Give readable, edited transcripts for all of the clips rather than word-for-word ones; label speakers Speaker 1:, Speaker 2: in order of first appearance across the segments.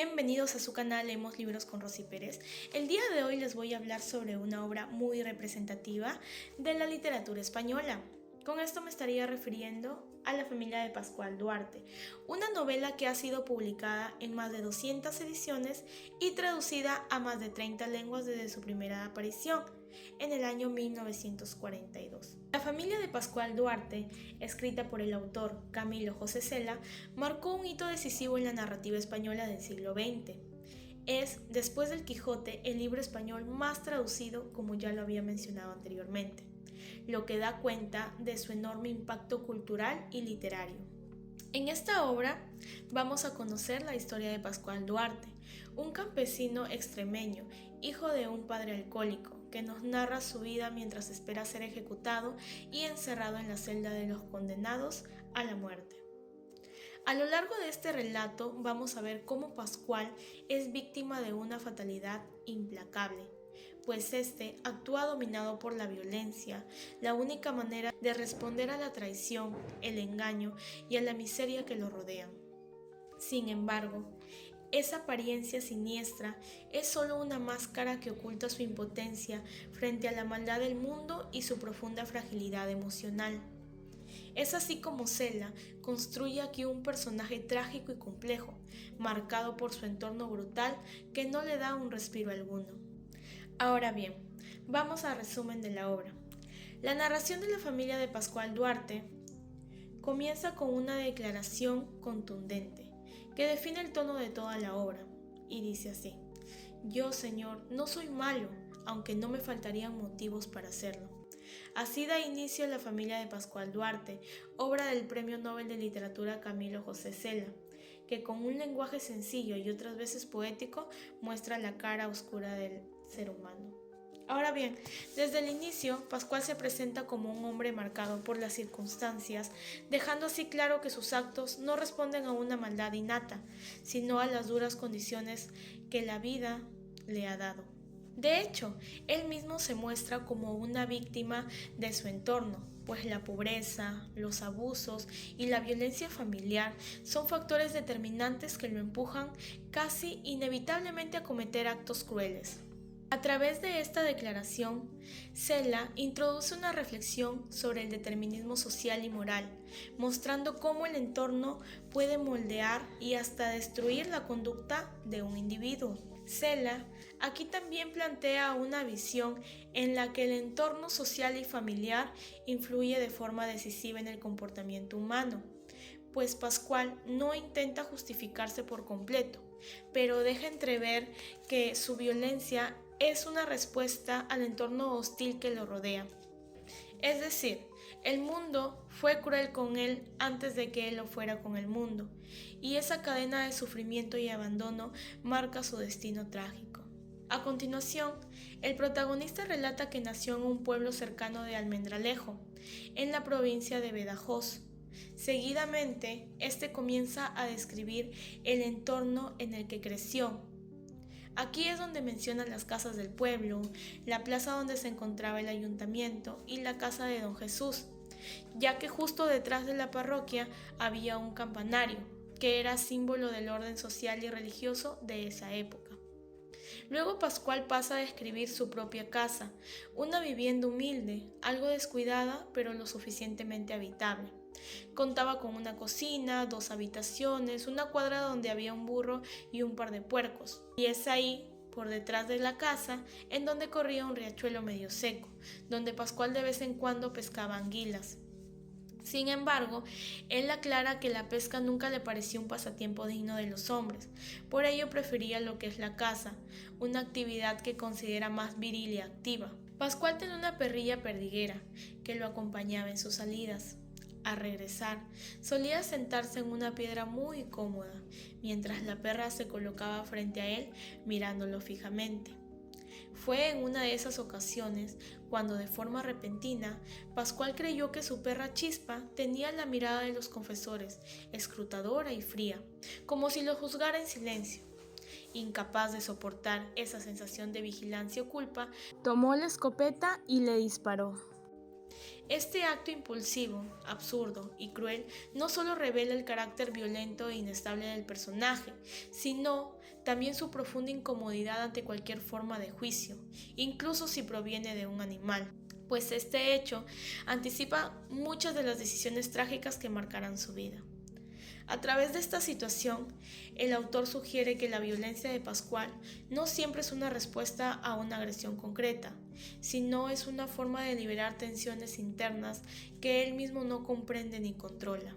Speaker 1: Bienvenidos a su canal Leemos Libros con Rosy Pérez. El día de hoy les voy a hablar sobre una obra muy representativa de la literatura española. Con esto me estaría refiriendo a La familia de Pascual Duarte, una novela que ha sido publicada en más de 200 ediciones y traducida a más de 30 lenguas desde su primera aparición en el año 1942. La familia de Pascual Duarte, escrita por el autor Camilo José Cela, marcó un hito decisivo en la narrativa española del siglo XX. Es, después del Quijote, el libro español más traducido, como ya lo había mencionado anteriormente, lo que da cuenta de su enorme impacto cultural y literario. En esta obra vamos a conocer la historia de Pascual Duarte, un campesino extremeño, hijo de un padre alcohólico, que nos narra su vida mientras espera ser ejecutado y encerrado en la celda de los condenados a la muerte. A lo largo de este relato vamos a ver cómo Pascual es víctima de una fatalidad implacable, pues este actúa dominado por la violencia, la única manera de responder a la traición, el engaño y a la miseria que lo rodean. Sin embargo, esa apariencia siniestra es solo una máscara que oculta su impotencia frente a la maldad del mundo y su profunda fragilidad emocional. Es así como Cela construye aquí un personaje trágico y complejo, marcado por su entorno brutal que no le da un respiro alguno. Ahora bien, vamos al resumen de la obra. La narración de la familia de Pascual Duarte comienza con una declaración contundente que define el tono de toda la obra, y dice así: Yo, Señor, no soy malo, aunque no me faltarían motivos para hacerlo. Así da inicio La familia de Pascual Duarte, obra del Premio Nobel de Literatura Camilo José Cela, que con un lenguaje sencillo y otras veces poético muestra la cara oscura del ser humano. Ahora bien, desde el inicio, Pascual se presenta como un hombre marcado por las circunstancias, dejando así claro que sus actos no responden a una maldad innata, sino a las duras condiciones que la vida le ha dado. De hecho, él mismo se muestra como una víctima de su entorno, pues la pobreza, los abusos y la violencia familiar son factores determinantes que lo empujan casi inevitablemente a cometer actos crueles. A través de esta declaración, Cela introduce una reflexión sobre el determinismo social y moral, mostrando cómo el entorno puede moldear y hasta destruir la conducta de un individuo. Cela aquí también plantea una visión en la que el entorno social y familiar influye de forma decisiva en el comportamiento humano, pues Pascual no intenta justificarse por completo, pero deja entrever que su violencia es una respuesta al entorno hostil que lo rodea. Es decir, el mundo fue cruel con él antes de que él lo fuera con el mundo, y esa cadena de sufrimiento y abandono marca su destino trágico. A continuación, el protagonista relata que nació en un pueblo cercano de Almendralejo, en la provincia de Badajoz. Seguidamente, este comienza a describir el entorno en el que creció. Aquí es donde menciona las casas del pueblo, la plaza donde se encontraba el ayuntamiento y la casa de Don Jesús, ya que justo detrás de la parroquia había un campanario, que era símbolo del orden social y religioso de esa época. Luego Pascual pasa a describir su propia casa, una vivienda humilde, algo descuidada pero lo suficientemente habitable. Contaba con una cocina, 2 habitaciones, una cuadra donde había un burro y un par de puercos. Y es ahí, por detrás de la casa, en donde corría un riachuelo medio seco, donde Pascual de vez en cuando pescaba anguilas. Sin embargo, él aclara que la pesca nunca le pareció un pasatiempo digno de los hombres, por ello prefería lo que es la caza, una actividad que considera más viril y activa. Pascual tenía una perrilla perdiguera que lo acompañaba en sus salidas. Al regresar, solía sentarse en una piedra muy cómoda, mientras la perra se colocaba frente a él mirándolo fijamente. Fue en una de esas ocasiones cuando, de forma repentina, Pascual creyó que su perra Chispa tenía la mirada de los confesores, escrutadora y fría, como si lo juzgara en silencio. Incapaz de soportar esa sensación de vigilancia o culpa, tomó la escopeta y le disparó. Este acto impulsivo, absurdo y cruel no solo revela el carácter violento e inestable del personaje, sino también su profunda incomodidad ante cualquier forma de juicio, incluso si proviene de un animal, pues este hecho anticipa muchas de las decisiones trágicas que marcarán su vida. A través de esta situación, el autor sugiere que la violencia de Pascual no siempre es una respuesta a una agresión concreta, sino es una forma de liberar tensiones internas que él mismo no comprende ni controla.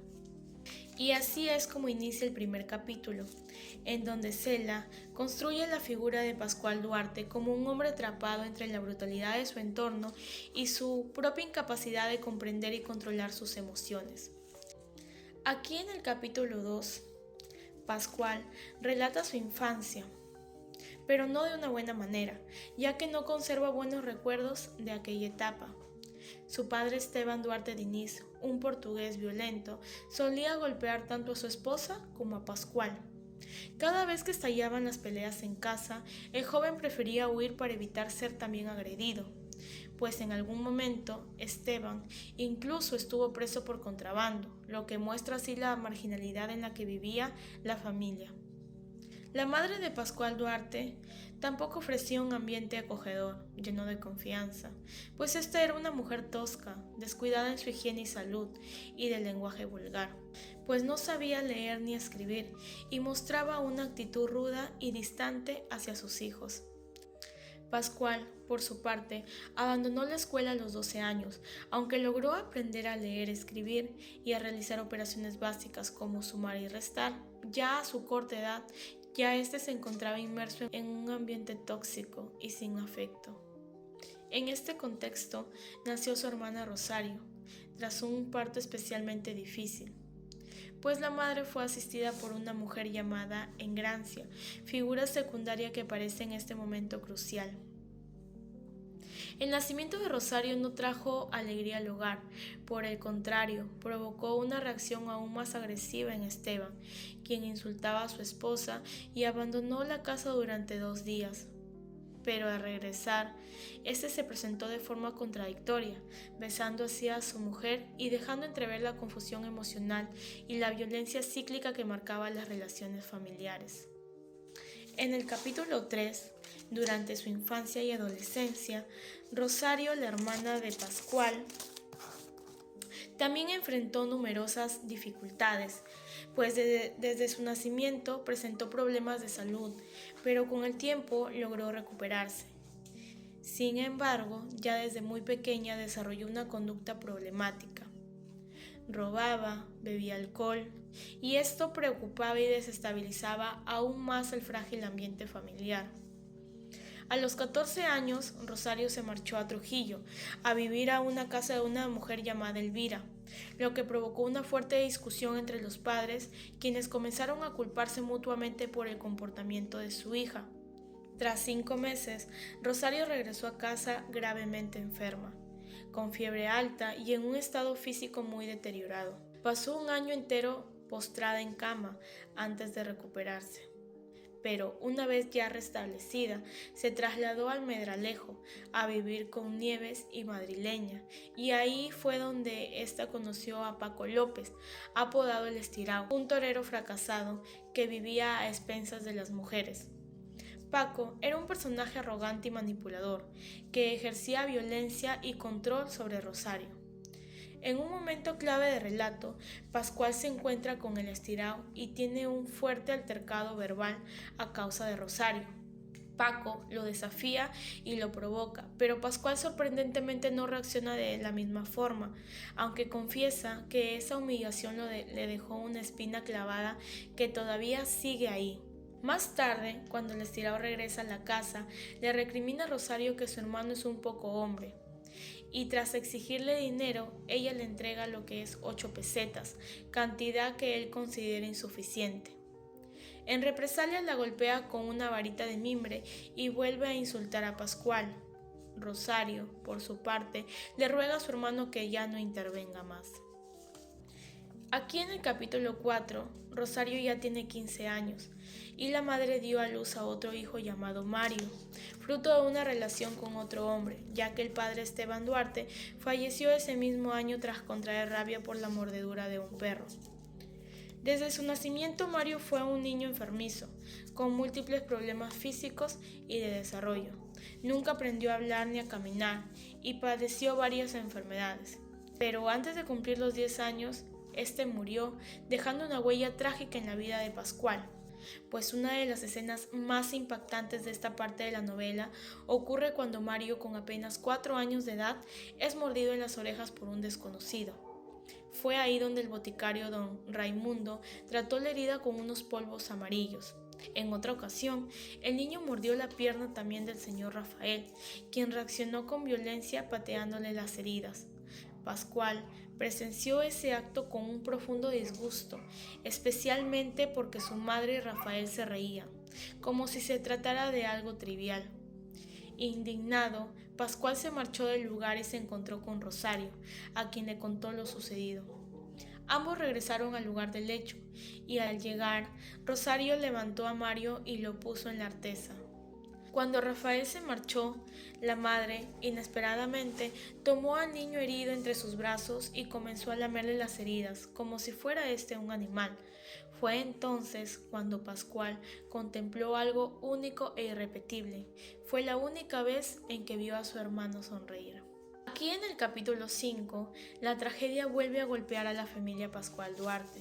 Speaker 1: Y así es como inicia el primer capítulo, en donde Cela construye la figura de Pascual Duarte como un hombre atrapado entre la brutalidad de su entorno y su propia incapacidad de comprender y controlar sus emociones. Aquí en el capítulo 2, Pascual relata su infancia, pero no de una buena manera, ya que no conserva buenos recuerdos de aquella etapa. Su padre Esteban Duarte Diniz, un portugués violento, solía golpear tanto a su esposa como a Pascual. Cada vez que estallaban las peleas en casa, el joven prefería huir para evitar ser también agredido, pues en algún momento Esteban incluso estuvo preso por contrabando, lo que muestra así la marginalidad en la que vivía la familia. La madre de Pascual Duarte tampoco ofrecía un ambiente acogedor, lleno de confianza, pues esta era una mujer tosca, descuidada en su higiene y salud, y de lenguaje vulgar, pues no sabía leer ni escribir y mostraba una actitud ruda y distante hacia sus hijos. Pascual, por su parte, abandonó la escuela a los 12 años, aunque logró aprender a leer, escribir y a realizar operaciones básicas como sumar y restar. Ya a su corta edad, ya este se encontraba inmerso en un ambiente tóxico y sin afecto. En este contexto nació su hermana Rosario, tras un parto especialmente difícil, pues la madre fue asistida por una mujer llamada Engrancia, figura secundaria que aparece en este momento crucial. El nacimiento de Rosario no trajo alegría al hogar, por el contrario, provocó una reacción aún más agresiva en Esteban, quien insultaba a su esposa y abandonó la casa durante 2 días. Pero al regresar, este se presentó de forma contradictoria, besando así a su mujer y dejando entrever la confusión emocional y la violencia cíclica que marcaba las relaciones familiares. En el capítulo 3, durante su infancia y adolescencia, Rosario, la hermana de Pascual, también enfrentó numerosas dificultades, pues desde su nacimiento presentó problemas de salud, pero con el tiempo logró recuperarse. Sin embargo, ya desde muy pequeña desarrolló una conducta problemática. Robaba, bebía alcohol, y esto preocupaba y desestabilizaba aún más el frágil ambiente familiar. A los 14 años, Rosario se marchó a Trujillo, a vivir a una casa de una mujer llamada Elvira, lo que provocó una fuerte discusión entre los padres, quienes comenzaron a culparse mutuamente por el comportamiento de su hija. Tras 5 meses, Rosario regresó a casa gravemente enferma, con fiebre alta y en un estado físico muy deteriorado. Pasó un año entero postrada en cama antes de recuperarse. Pero una vez ya restablecida, se trasladó al Medralejo a vivir con Nieves y Madrileña, y ahí fue donde ésta conoció a Paco López, apodado El Estirao, un torero fracasado que vivía a expensas de las mujeres. Paco era un personaje arrogante y manipulador, que ejercía violencia y control sobre Rosario. En un momento clave del relato, Pascual se encuentra con El Estirao y tiene un fuerte altercado verbal a causa de Rosario. Paco lo desafía y lo provoca, pero Pascual sorprendentemente no reacciona de la misma forma, aunque confiesa que esa humillación le dejó una espina clavada que todavía sigue ahí. Más tarde, cuando El Estirao regresa a la casa, le recrimina a Rosario que su hermano es un poco hombre. Y tras exigirle dinero, ella le entrega lo que es 8 pesetas, cantidad que él considera insuficiente. En represalia la golpea con una varita de mimbre y vuelve a insultar a Pascual. Rosario, por su parte, le ruega a su hermano que ya no intervenga más. Aquí en el capítulo 4, Rosario ya tiene 15 años y la madre dio a luz a otro hijo llamado Mario, fruto de una relación con otro hombre, ya que el padre Esteban Duarte falleció ese mismo año tras contraer rabia por la mordedura de un perro. Desde su nacimiento, Mario fue un niño enfermizo, con múltiples problemas físicos y de desarrollo. Nunca aprendió a hablar ni a caminar y padeció varias enfermedades. Pero antes de cumplir los 10 años, este murió, dejando una huella trágica en la vida de Pascual, pues una de las escenas más impactantes de esta parte de la novela ocurre cuando Mario, con apenas 4 años de edad, es mordido en las orejas por un desconocido. Fue ahí donde el boticario don Raimundo trató la herida con unos polvos amarillos. En otra ocasión, el niño mordió la pierna también del señor Rafael, quien reaccionó con violencia pateándole las heridas. Pascual presenció ese acto con un profundo disgusto, especialmente porque su madre y Rafael se reían, como si se tratara de algo trivial. Indignado, Pascual se marchó del lugar y se encontró con Rosario, a quien le contó lo sucedido. Ambos regresaron al lugar del hecho, y al llegar, Rosario levantó a Mario y lo puso en la artesa. Cuando Rafael se marchó, la madre, inesperadamente, tomó al niño herido entre sus brazos y comenzó a lamerle las heridas, como si fuera este un animal. Fue entonces cuando Pascual contempló algo único e irrepetible. Fue la única vez en que vio a su hermano sonreír. Aquí en el capítulo 5, la tragedia vuelve a golpear a la familia Pascual Duarte.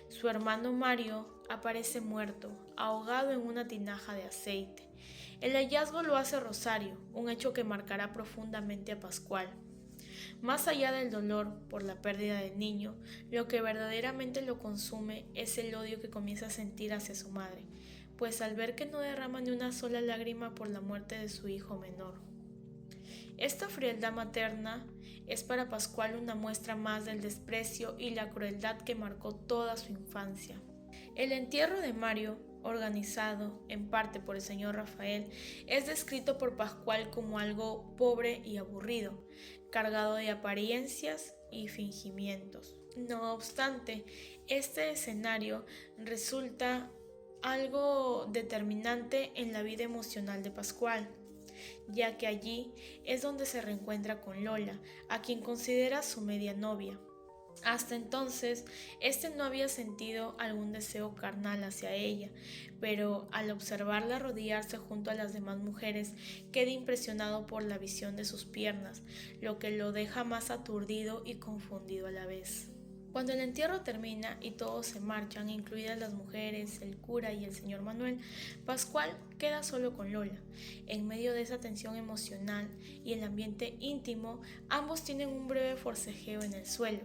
Speaker 1: Su hermano Mario aparece muerto, ahogado en una tinaja de aceite. El hallazgo lo hace Rosario, un hecho que marcará profundamente a Pascual. Más allá del dolor por la pérdida del niño, lo que verdaderamente lo consume es el odio que comienza a sentir hacia su madre, pues al ver que no derrama ni una sola lágrima por la muerte de su hijo menor. Esta frialdad materna es para Pascual una muestra más del desprecio y la crueldad que marcó toda su infancia. El entierro de Mario, organizado en parte por el señor Rafael, es descrito por Pascual como algo pobre y aburrido, cargado de apariencias y fingimientos. No obstante, este escenario resulta algo determinante en la vida emocional de Pascual, ya que allí es donde se reencuentra con Lola, a quien considera su media novia. Hasta entonces, este no había sentido algún deseo carnal hacia ella, pero al observarla rodearse junto a las demás mujeres, queda impresionado por la visión de sus piernas, lo que lo deja más aturdido y confundido a la vez. Cuando el entierro termina y todos se marchan, incluidas las mujeres, el cura y el señor Manuel, Pascual queda solo con Lola. En medio de esa tensión emocional y el ambiente íntimo, ambos tienen un breve forcejeo en el suelo,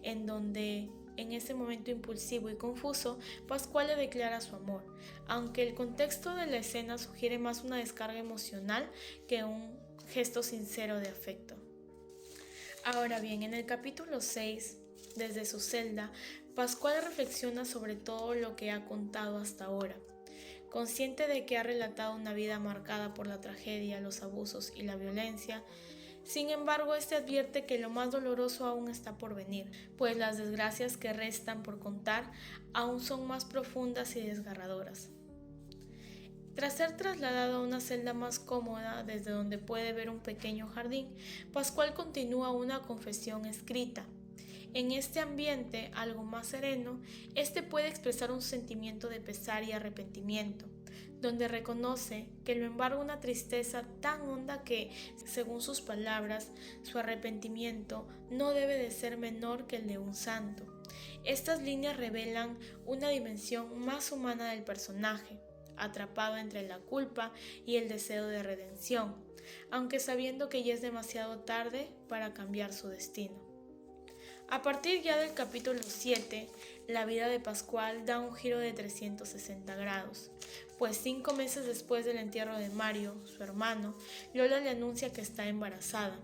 Speaker 1: en donde, en ese momento impulsivo y confuso, Pascual le declara su amor, aunque el contexto de la escena sugiere más una descarga emocional que un gesto sincero de afecto. Ahora bien, en el capítulo 6, desde su celda, Pascual reflexiona sobre todo lo que ha contado hasta ahora. Consciente de que ha relatado una vida marcada por la tragedia, los abusos y la violencia, sin embargo, este advierte que lo más doloroso aún está por venir, pues las desgracias que restan por contar aún son más profundas y desgarradoras. Tras ser trasladado a una celda más cómoda, desde donde puede ver un pequeño jardín, Pascual continúa una confesión escrita. En este ambiente, algo más sereno, este puede expresar un sentimiento de pesar y arrepentimiento, donde reconoce que lo embarga una tristeza tan honda que, según sus palabras, su arrepentimiento no debe de ser menor que el de un santo. Estas líneas revelan una dimensión más humana del personaje, atrapado entre la culpa y el deseo de redención, aunque sabiendo que ya es demasiado tarde para cambiar su destino. A partir ya del capítulo 7, la vida de Pascual da un giro de 360 grados, pues 5 meses después del entierro de Mario, su hermano, Lola le anuncia que está embarazada.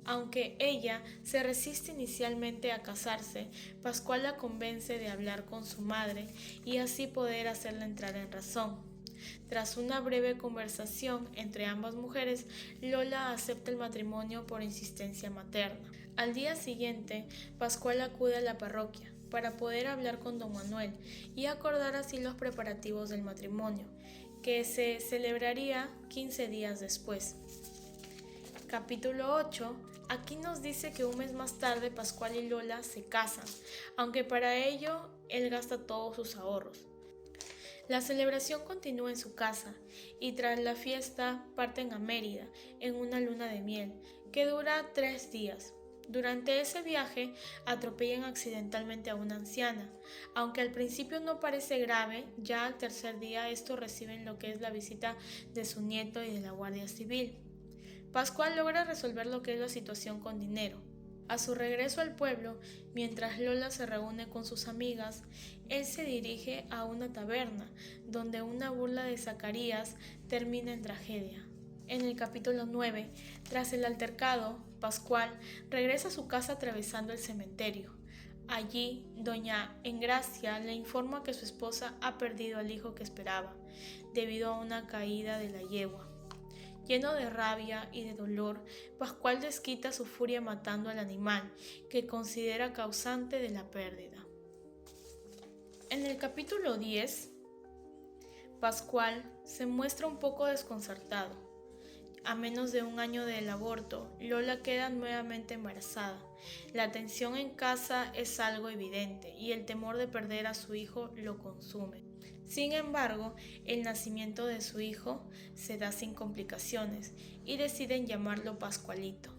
Speaker 1: Aunque ella se resiste inicialmente a casarse, Pascual la convence de hablar con su madre y así poder hacerla entrar en razón. Tras una breve conversación entre ambas mujeres, Lola acepta el matrimonio por insistencia materna. Al día siguiente, Pascual acude a la parroquia para poder hablar con don Manuel y acordar así los preparativos del matrimonio, que se celebraría 15 días después. Capítulo 8. Aquí nos dice que un mes más tarde Pascual y Lola se casan, aunque para ello él gasta todos sus ahorros. La celebración continúa en su casa y tras la fiesta parten a Mérida en una luna de miel que dura 3 días. Durante ese viaje atropellan accidentalmente a una anciana. Aunque al principio no parece grave, ya al tercer día estos reciben lo que es la visita de su nieto y de la Guardia Civil. Pascual logra resolver lo que es la situación con dinero. A su regreso al pueblo, mientras Lola se reúne con sus amigas, él se dirige a una taberna, donde una burla de Zacarías termina en tragedia. En el capítulo 9, tras el altercado, Pascual regresa a su casa atravesando el cementerio. Allí, doña Engracia le informa que su esposa ha perdido al hijo que esperaba, debido a una caída de la yegua. Lleno de rabia y de dolor, Pascual desquita su furia matando al animal, que considera causante de la pérdida. En el capítulo 10, Pascual se muestra un poco desconcertado. A menos de un año del aborto, Lola queda nuevamente embarazada. La tensión en casa es algo evidente y el temor de perder a su hijo lo consume. Sin embargo, el nacimiento de su hijo se da sin complicaciones y deciden llamarlo Pascualito.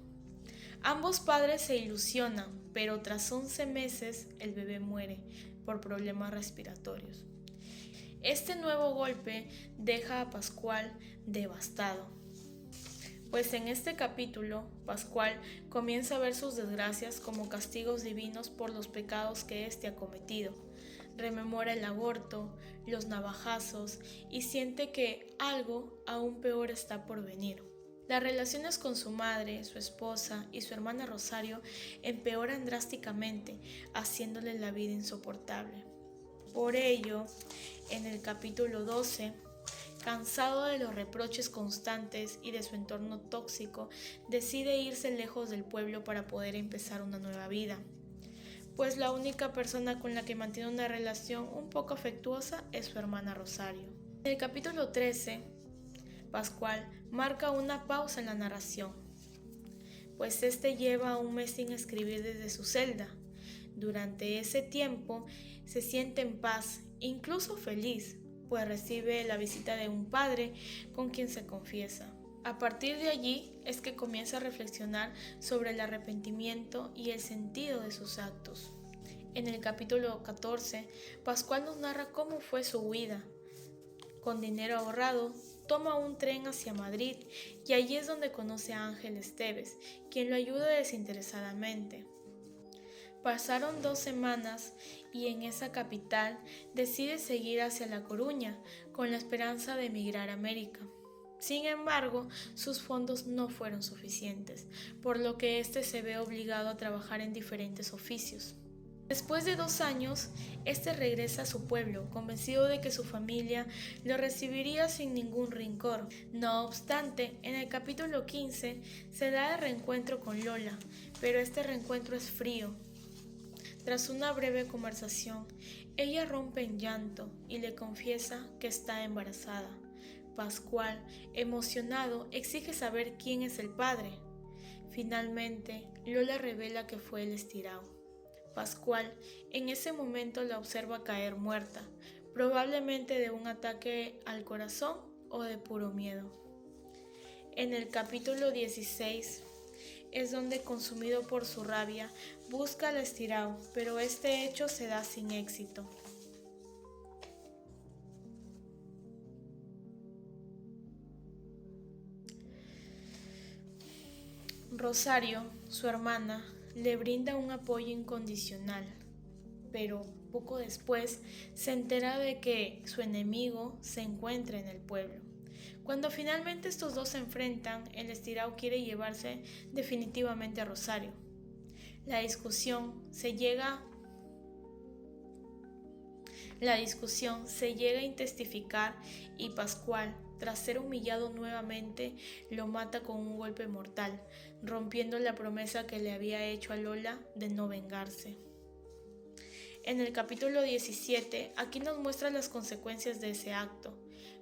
Speaker 1: Ambos padres se ilusionan, pero tras 11 meses el bebé muere por problemas respiratorios. Este nuevo golpe deja a Pascual devastado, pues en este capítulo Pascual comienza a ver sus desgracias como castigos divinos por los pecados que éste ha cometido. Rememora el aborto, los navajazos y siente que algo aún peor está por venir. Las relaciones con su madre, su esposa y su hermana Rosario empeoran drásticamente, haciéndole la vida insoportable. Por ello, en el capítulo 12, cansado de los reproches constantes y de su entorno tóxico, decide irse lejos del pueblo para poder empezar una nueva vida, pues la única persona con la que mantiene una relación un poco afectuosa es su hermana Rosario. En el capítulo 13, Pascual marca una pausa en la narración, pues este lleva un mes sin escribir desde su celda. Durante ese tiempo se siente en paz, incluso feliz, pues recibe la visita de un padre con quien se confiesa. A partir de allí es que comienza a reflexionar sobre el arrepentimiento y el sentido de sus actos. En el capítulo 14, Pascual nos narra cómo fue su huida. Con dinero ahorrado, toma un tren hacia Madrid y allí es donde conoce a Ángel Esteves, quien lo ayuda desinteresadamente. Pasaron 2 semanas y en esa capital decide seguir hacia La Coruña con la esperanza de emigrar a América. Sin embargo, sus fondos no fueron suficientes, por lo que éste se ve obligado a trabajar en diferentes oficios. Después de 2 años, este regresa a su pueblo, convencido de que su familia lo recibiría sin ningún rencor. No obstante, en el capítulo 15 se da el reencuentro con Lola, pero este reencuentro es frío. Tras una breve conversación, ella rompe en llanto y le confiesa que está embarazada. Pascual, emocionado, exige saber quién es el padre. Finalmente, Lola revela que fue el estirao. Pascual en ese momento la observa caer muerta, probablemente de un ataque al corazón o de puro miedo. En el capítulo 16 es donde, consumido por su rabia, busca al estirao, pero este hecho se da sin éxito. Rosario, su hermana, le brinda un apoyo incondicional, pero poco después se entera de que su enemigo se encuentra en el pueblo. Cuando finalmente estos dos se enfrentan, el estirao quiere llevarse definitivamente a Rosario. La discusión se llega a intensificar y Pascual, tras ser humillado nuevamente, lo mata con un golpe mortal, rompiendo la promesa que le había hecho a Lola de no vengarse. En el capítulo 17, aquí nos muestra las consecuencias de ese acto,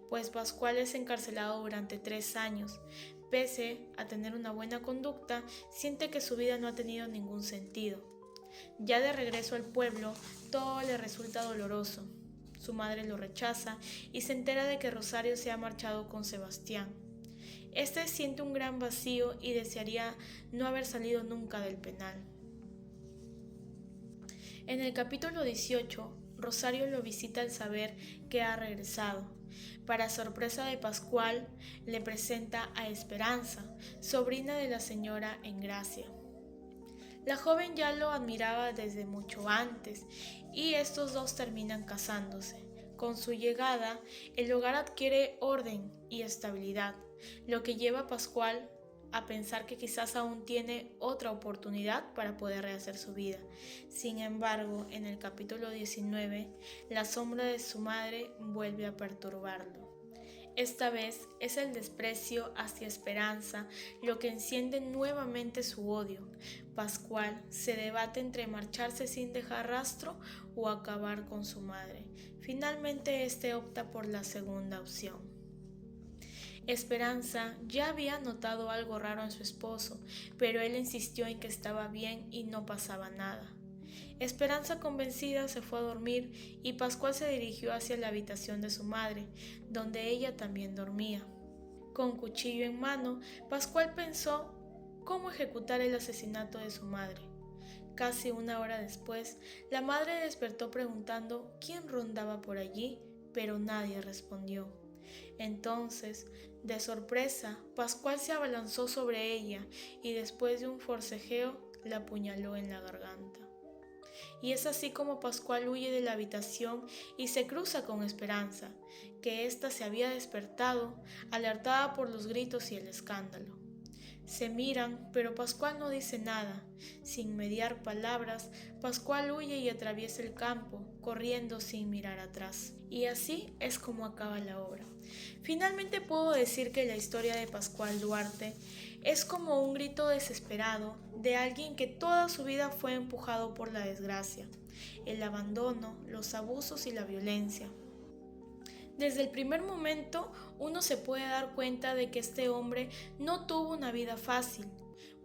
Speaker 1: pues Pascual es encarcelado durante 3 años, Pese a tener una buena conducta, siente que su vida no ha tenido ningún sentido. Ya de regreso al pueblo, todo le resulta doloroso. Su madre lo rechaza y se entera de que Rosario se ha marchado con Sebastián. Este siente un gran vacío y desearía no haber salido nunca del penal. En el capítulo 18, Rosario lo visita al saber que ha regresado. Para sorpresa de Pascual, le presenta a Esperanza, sobrina de la señora Engracia. La joven ya lo admiraba desde mucho antes y estos dos terminan casándose. Con su llegada, el hogar adquiere orden y estabilidad, lo que lleva a Pascual a pensar que quizás aún tiene otra oportunidad para poder rehacer su vida. Sin embargo, en el capítulo 19, la sombra de su madre vuelve a perturbarlo. Esta vez es el desprecio hacia Esperanza lo que enciende nuevamente su odio. Pascual se debate entre marcharse sin dejar rastro o acabar con su madre. Finalmente este opta por la segunda opción. Esperanza ya había notado algo raro en su esposo, pero él insistió en que estaba bien y no pasaba nada. Esperanza, convencida, se fue a dormir y Pascual se dirigió hacia la habitación de su madre, donde ella también dormía. Con cuchillo en mano, Pascual pensó cómo ejecutar el asesinato de su madre. Casi una hora después, la madre despertó preguntando quién rondaba por allí, pero nadie respondió. Entonces, de sorpresa, Pascual se abalanzó sobre ella y después de un forcejeo, la apuñaló en la garganta. Y es así como Pascual huye de la habitación y se cruza con Esperanza, que ésta se había despertado, alertada por los gritos y el escándalo. Se miran, pero Pascual no dice nada. Sin mediar palabras, Pascual huye y atraviesa el campo, corriendo sin mirar atrás. Y así es como acaba la obra. Finalmente puedo decir que la historia de Pascual Duarte es como un grito desesperado de alguien que toda su vida fue empujado por la desgracia, el abandono, los abusos y la violencia. Desde el primer momento uno se puede dar cuenta de que este hombre no tuvo una vida fácil,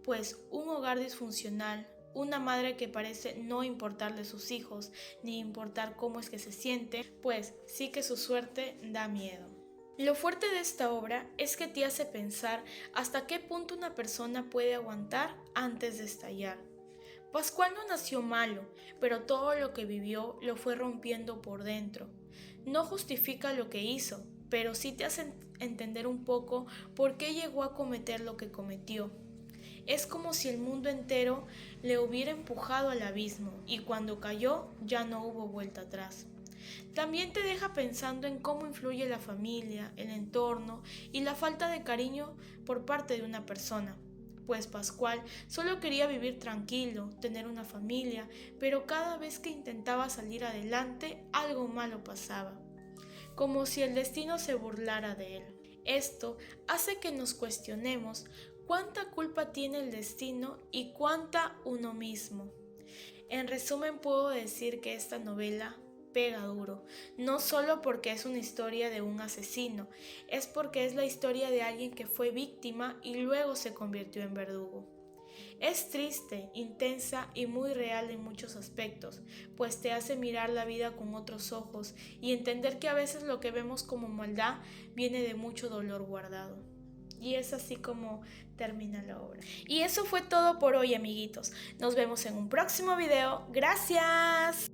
Speaker 1: pues un hogar disfuncional, una madre que parece no importarle sus hijos, ni importar cómo es que se siente, pues sí que su suerte da miedo. Lo fuerte de esta obra es que te hace pensar hasta qué punto una persona puede aguantar antes de estallar. Pascual no nació malo, pero todo lo que vivió lo fue rompiendo por dentro. No justifica lo que hizo, pero sí te hace entender un poco por qué llegó a cometer lo que cometió. Es como si el mundo entero le hubiera empujado al abismo y cuando cayó ya no hubo vuelta atrás. También te deja pensando en cómo influye la familia, el entorno y la falta de cariño por parte de una persona. Pues Pascual solo quería vivir tranquilo, tener una familia, pero cada vez que intentaba salir adelante, algo malo pasaba, como si el destino se burlara de él. Esto hace que nos cuestionemos cuánta culpa tiene el destino y cuánta uno mismo. En resumen, puedo decir que esta novela pega duro, no solo porque es una historia de un asesino, es porque es la historia de alguien que fue víctima y luego se convirtió en verdugo. Es triste, intensa y muy real en muchos aspectos, pues te hace mirar la vida con otros ojos y entender que a veces lo que vemos como maldad viene de mucho dolor guardado. Y es así como termina la obra. Y eso fue todo por hoy, amiguitos. Nos vemos en un próximo video. ¡Gracias!